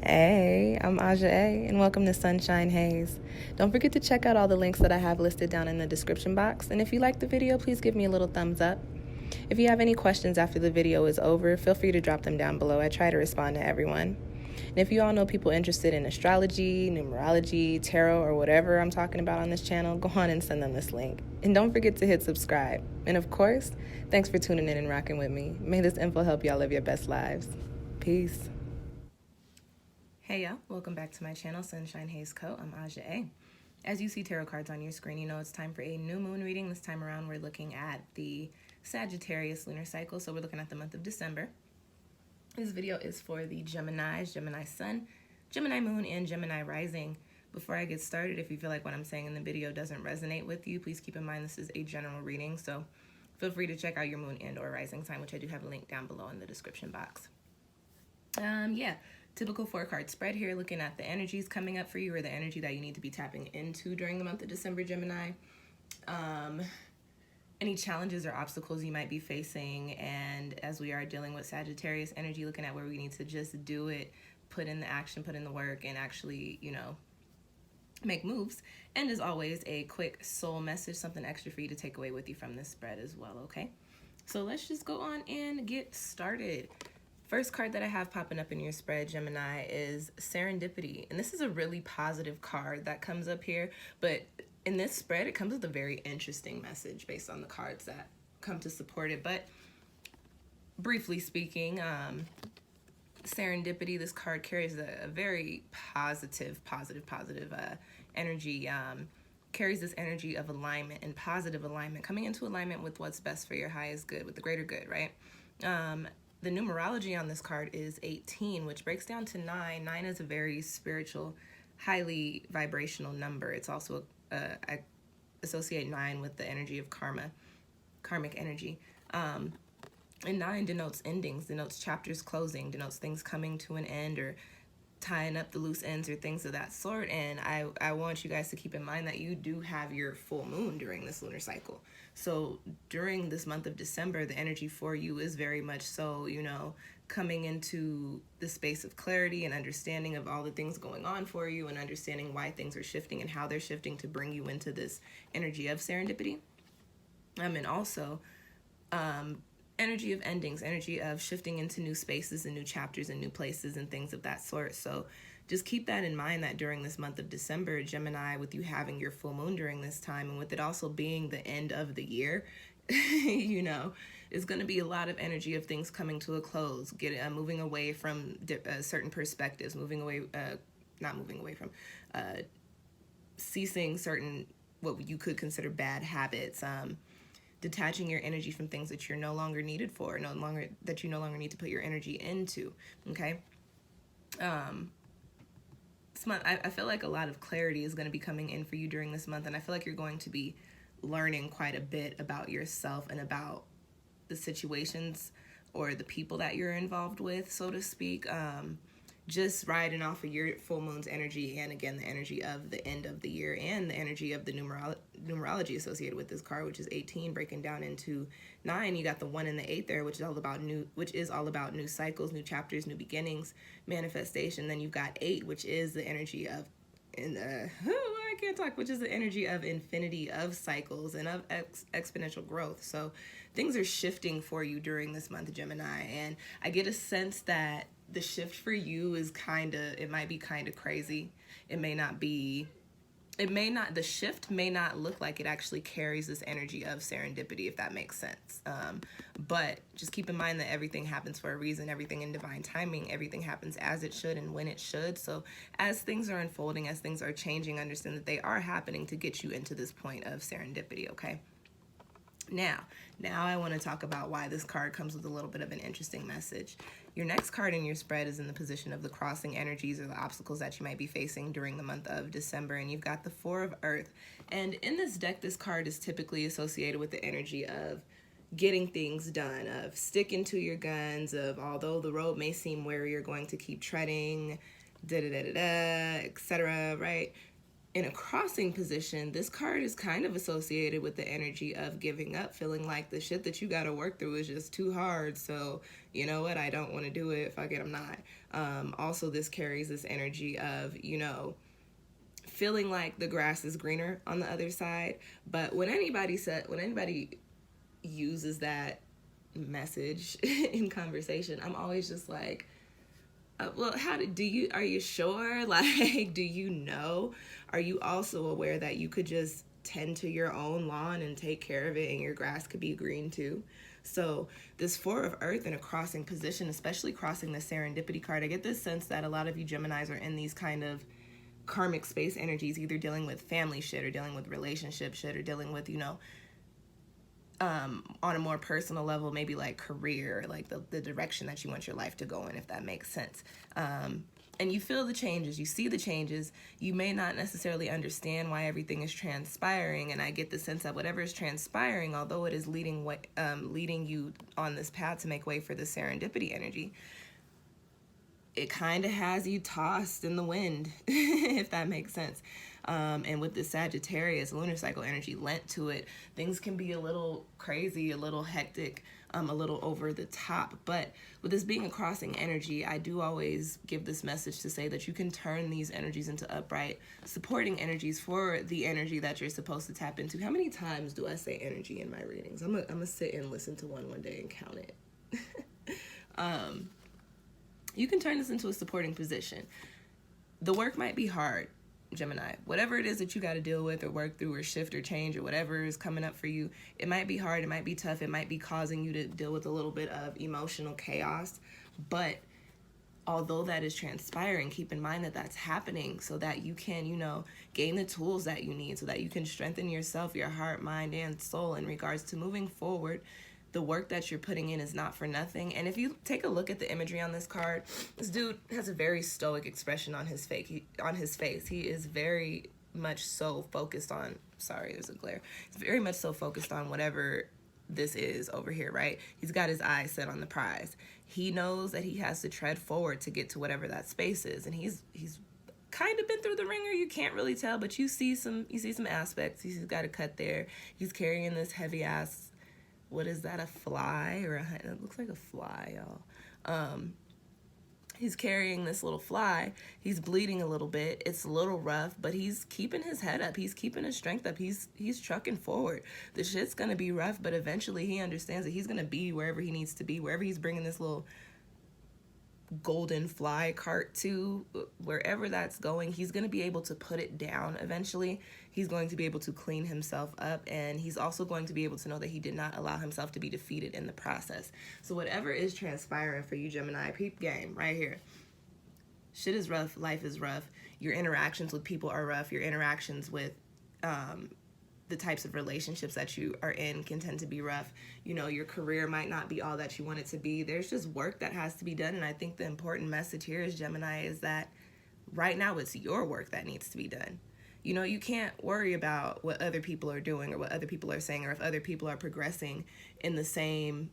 Hey, I'm Aja A, and welcome to Sunshine Haze. Don't forget to check out all the links that I have listed down in the description box, and if you like the video, please give me a little thumbs up. If you have any questions after the video is over, feel free to drop them down below. I try to respond to everyone. And if you all know people interested in astrology, numerology, tarot, or whatever I'm talking about on this channel, go on and send them this link. And don't forget to hit subscribe. And of course, thanks for tuning in and rocking with me. May this info help y'all live your best lives. Peace. Hey y'all, welcome back to my channel, SunshinehazeCo. I'm Aja A. As you see tarot cards on your screen, you know it's time for a new moon reading. This time around, we're looking at the Sagittarius lunar cycle, so we're looking at the month of December. This video is for the Geminis, Gemini Sun, Gemini Moon, and Gemini Rising. Before I get started, if you feel like what I'm saying in the video doesn't resonate with you, please keep in mind this is a general reading, so feel free to check out your moon and or rising sign, which I do have a link down below in the description box. Typical 4-card spread here, looking at the energies coming up for you or the energy that you need to be tapping into during the month of December, Gemini. Any challenges or obstacles you might be facing, and as we are dealing with Sagittarius energy, looking at where we need to just do it, put in the action, put in the work, and actually, make moves. And as always, a quick soul message, something extra for you to take away with you from this spread as well, okay? So let's just go on and get started. First card that I have popping up in your spread, Gemini, is Serendipity. And this is a really positive card that comes up here. But in this spread, it comes with a very interesting message based on the cards that come to support it. But briefly speaking, Serendipity, this card carries a very positive energy. Carries this energy of alignment and positive alignment, coming into alignment with what's best for your highest good, with the greater good, right? The numerology on this card is 18, which breaks down to 9. 9 is a very spiritual, highly vibrational number. It's also, I associate 9 with the energy of karmic energy. And 9 denotes endings, denotes chapters closing, denotes things coming to an end or tying up the loose ends or things of that sort. And I want you guys to keep in mind that you do have your full moon during this lunar cycle. So during this month of December, the energy for you is very much so, coming into the space of clarity and understanding of all the things going on for you and understanding why things are shifting and how they're shifting to bring you into this energy of serendipity. And also, energy of endings, energy of shifting into new spaces and new chapters and new places and things of that sort. So just keep that in mind, that during this month of December, Gemini, with you having your full moon during this time and with it also being the end of the year, it's going to be a lot of energy of things coming to a close, moving away from certain perspectives, ceasing certain what you could consider bad habits, detaching your energy from things that you're no longer needed for, that you no longer need to put your energy into, okay? This month, I feel like a lot of clarity is going to be coming in for you during this month, and I feel like you're going to be learning quite a bit about yourself and about the situations or the people that you're involved with, so to speak. Just riding off of your full moon's energy, and again the energy of the end of the year and the energy of the numerology associated with this card, which is 18 breaking down into 9. You got the 1 and the 8 there, which is all about new cycles, new chapters, new beginnings, manifestation. Then you've got 8, which is the energy of which is the energy of infinity, of cycles, and of exponential growth. So things are shifting for you during this month, Gemini, and I get a sense that the shift for you is it might be kind of crazy. The shift may not look like it actually carries this energy of serendipity, if that makes sense. But just keep in mind that everything happens for a reason, everything in divine timing, everything happens as it should and when it should. So as things are unfolding, as things are changing, understand that they are happening to get you into this point of serendipity, okay? Now I want to talk about why this card comes with a little bit of an interesting message. Your next card in your spread is in the position of the crossing energies or the obstacles that you might be facing during the month of December, and you've got the 4 of Earth. And in this deck, this card is typically associated with the energy of getting things done, of sticking to your guns, of although the road may seem weary, you're going to keep treading, etc., right? In a crossing position, this card is kind of associated with the energy of giving up, feeling like the shit that you got to work through is just too hard. So, you know what? I don't want to do it. Fuck it, I'm not. Also, this carries this energy of, feeling like the grass is greener on the other side. But when anybody uses that message in conversation, I'm always just like, well, are you sure? Like, do you know? Are you also aware that you could just tend to your own lawn and take care of it and your grass could be green too? So this Four of Earth in a crossing position, especially crossing the serendipity card, I get this sense that a lot of you Geminis are in these kind of karmic space energies, either dealing with family shit or dealing with relationship shit or dealing with, on a more personal level, maybe like career, like the direction that you want your life to go in, if that makes sense. And you feel the changes, you see the changes. You may not necessarily understand why everything is transpiring, and I get the sense that whatever is transpiring, although it is leading you on this path to make way for the serendipity energy, it kind of has you tossed in the wind, if that makes sense. And with the Sagittarius lunar cycle energy lent to it, things can be a little crazy, a little hectic, a little over the top. But with this being a crossing energy, I do always give this message to say that you can turn these energies into upright, supporting energies for the energy that you're supposed to tap into. How many times do I say energy in my readings? I'm gonna sit and listen to one day and count it. You can turn this into a supporting position. The work might be hard, Gemini. Whatever it is that you got to deal with or work through or shift or change or whatever is coming up for you, it might be hard, it might be tough, it might be causing you to deal with a little bit of emotional chaos. But although that is transpiring, keep in mind that that's happening so that you can, gain the tools that you need so that you can strengthen yourself, your heart, mind, and soul in regards to moving forward. The work that you're putting in is not for nothing. And if you take a look at the imagery on this card, this dude has a very stoic expression on his face. He is very much so focused on, sorry, there's a glare. He's very much so focused on whatever this is over here, right? He's got his eyes set on the prize. He knows that he has to tread forward to get to whatever that space is. And he's kind of been through the ringer. You can't really tell, but you see some aspects. He's got a cut there. He's carrying this heavy ass, what is that, a fly? It looks like a fly, y'all. He's carrying this little fly. He's bleeding a little bit. It's a little rough, but he's keeping his head up. He's keeping his strength up. He's trucking forward. The shit's gonna be rough, but eventually he understands that he's gonna be wherever he needs to be, wherever he's bringing this little golden fly cart to, wherever that's going, he's going to be able to put it down eventually. He's going to be able to clean himself up, and he's also going to be able to know that he did not allow himself to be defeated in the process. So whatever is transpiring for you, Gemini, peep game right here. Shit is rough. Life is rough. Your interactions with people are rough. Your interactions with the types of relationships that you are in can tend to be rough. Your career might not be all that you want it to be. There's just work that has to be done. And I think the important message here is, Gemini, is that right now it's your work that needs to be done. You can't worry about what other people are doing or what other people are saying or if other people are progressing in the same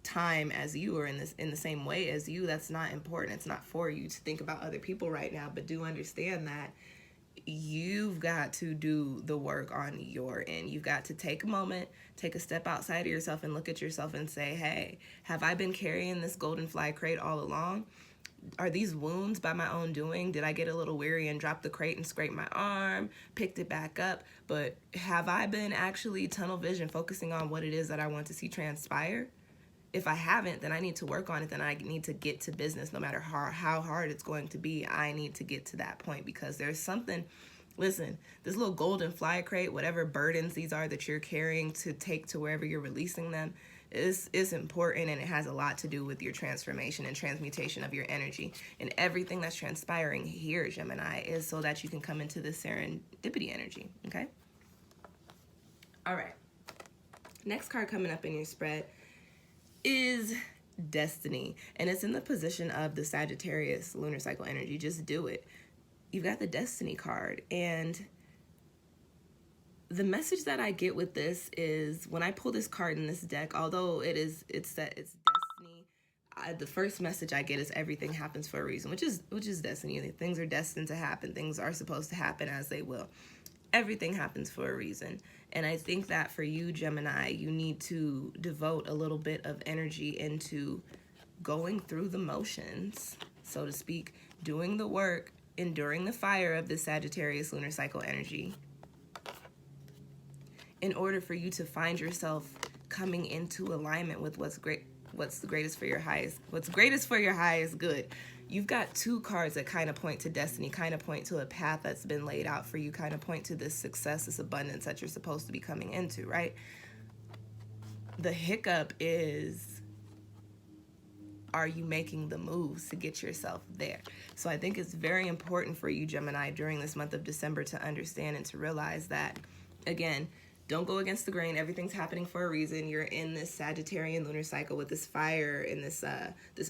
time as you or in the same way as you. That's not important. It's not for you to think about other people right now, but do understand that you've got to do the work on your end. You've got to take a moment, take a step outside of yourself and look at yourself and say, hey, have I been carrying this golden fly crate all along? Are these wounds by my own doing? Did I get a little weary and drop the crate and scrape my arm, picked it back up? But have I been actually tunnel vision, focusing on what it is that I want to see transpire? If I haven't, then I need to work on it. Then I need to get to business. No matter how hard it's going to be, I need to get to that point, because there's something. Listen, this little golden fly crate, whatever burdens these are that you're carrying to take to wherever you're releasing them, is important, and it has a lot to do with your transformation and transmutation of your energy. And everything that's transpiring here, Gemini, is so that you can come into the serendipity energy, okay? All right. Next card coming up in your spread is Destiny, and it's in the position of the Sagittarius lunar cycle energy. Just do it. You've got the Destiny card, and the message that I get with this is, when I pull this card in this deck, although it's destiny, the first message I get is everything happens for a reason, which is destiny. Things are destined to happen. Things are supposed to happen as they will. Everything happens for a reason. And I think that for you, Gemini, you need to devote a little bit of energy into going through the motions, so to speak, doing the work, enduring the fire of this Sagittarius lunar cycle energy, in order for you to find yourself coming into alignment with what's greatest for your highest good. You've got two cards that kind of point to destiny, kind of point to a path that's been laid out for you, kind of point to this success, this abundance that you're supposed to be coming into, right? The hiccup is, are you making the moves to get yourself there? So I think it's very important for you, Gemini, during this month of December to understand and to realize that, again, don't go against the grain. Everything's happening for a reason. You're in this Sagittarian lunar cycle with this fire and this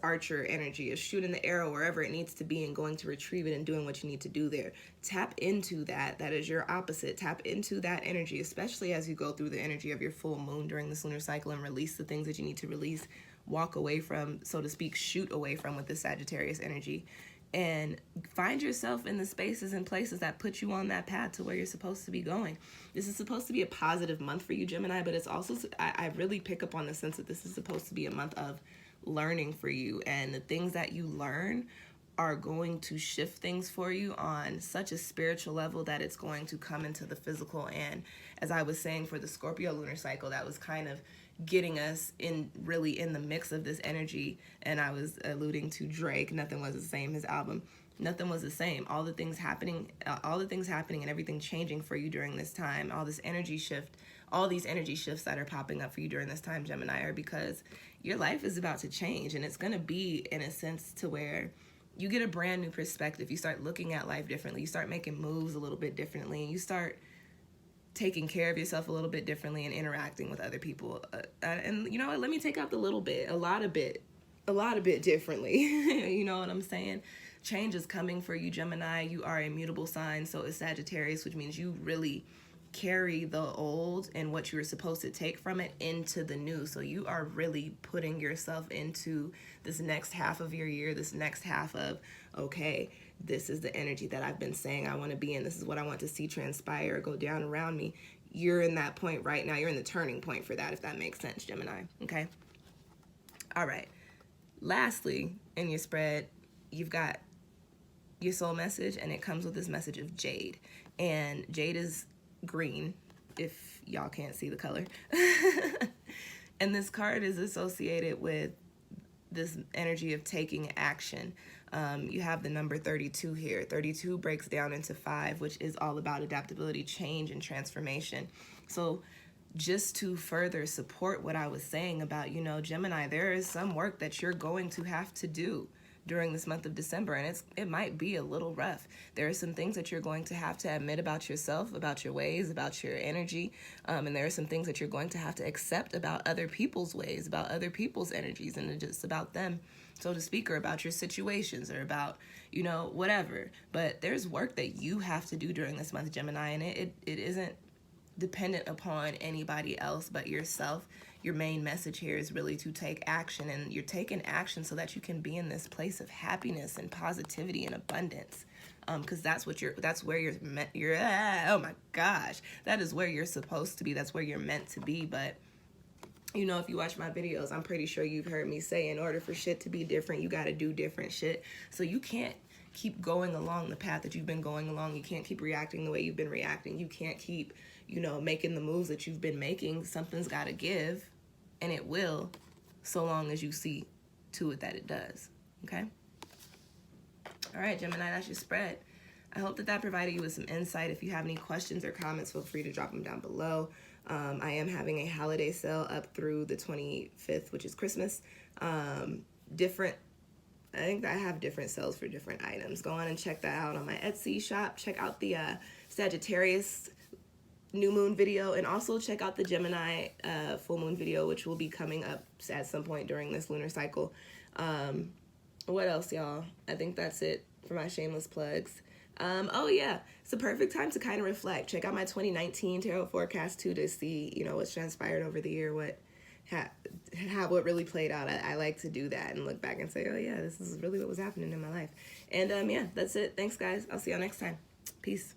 archer energy of shooting the arrow wherever it needs to be and going to retrieve it and doing what you need to do there. Tap into that. That is your opposite. Tap into that energy, especially as you go through the energy of your full moon during this lunar cycle, and release the things that you need to release, walk away from, so to speak, shoot away from with this Sagittarius energy. And find yourself in the spaces and places that put you on that path to where you're supposed to be going. This is supposed to be a positive month for you, Gemini, but it's also, I really pick up on the sense that this is supposed to be a month of learning for you. And the things that you learn are going to shift things for you on such a spiritual level that it's going to come into the physical. And as I was saying, for the Scorpio lunar cycle, that was kind of getting us in the mix of this energy. And I was alluding to Drake, Nothing Was the Same, his album. Nothing was the same. All the things happening and everything changing for you during this time, all these energy shifts that are popping up for you during this time, Gemini, are because your life is about to change. And it's going to be in a sense to where you get a brand new perspective. You start looking at life differently. You start making moves a little bit differently. And you start taking care of yourself a little bit differently and interacting with other people. And you know what? Let me take out the little bit, a lot of bit differently. You know what I'm saying? Change is coming for you, Gemini. You are a mutable sign, so is Sagittarius, which means you really carry the old and what you were supposed to take from it into the new. So you are really putting yourself into this next half of your year, this next half of, okay, this is the energy that I've been saying I want to be in. This is what I want to see transpire or go down around me. You're in that point right now. You're in the turning point for that, if that makes sense, Gemini. Okay? All right. Lastly, in your spread, you've got your soul message, and it comes with this message of jade. And jade is green, if y'all can't see the color. And this card is associated with this energy of taking action. You have the number 32 here. 32 breaks down into 5, which is all about adaptability, change, and transformation. So just to further support what I was saying about, Gemini, there is some work that you're going to have to do during this month of December, and it might be a little rough. There are some things that you're going to have to admit about yourself, about your ways, about your energy, and there are some things that you're going to have to accept about other people's ways, about other people's energies, and just about them, so to speak, or about your situations, or about, whatever. But there's work that you have to do during this month, Gemini, and it isn't dependent upon anybody else but yourself. Your main message here is really to take action, and you're taking action so that you can be in this place of happiness and positivity and abundance, because that's where you're oh my gosh, that is where you're supposed to be. That's where you're meant to be. But if you watch my videos, I'm pretty sure you've heard me say, in order for shit to be different, you got to do different shit. So you can't keep going along the path that you've been going along. You can't keep reacting the way you've been reacting. You can't keep making the moves that you've been making. Something's got to give. And it will, so long as you see to it that it does. Okay? All right, Gemini, that's your spread. I hope that provided you with some insight. If you have any questions or comments, feel free to drop them down below. I am having a holiday sale up through the 25th, which is Christmas. I think I have different sales for different items. Go on and check that out on my Etsy shop. Check out the Sagittarius new moon video, and also check out the Gemini full moon video, which will be coming up at some point during this lunar cycle. What else, y'all? I think that's it for my shameless plugs. Oh yeah, it's a perfect time to kind of reflect. Check out my 2019 tarot forecast too, to see what's transpired over the year, what how it really played out. I like to do that and look back and say, oh yeah, this is really what was happening in my life. And yeah, that's it. Thanks guys. I'll see y'all next time. Peace.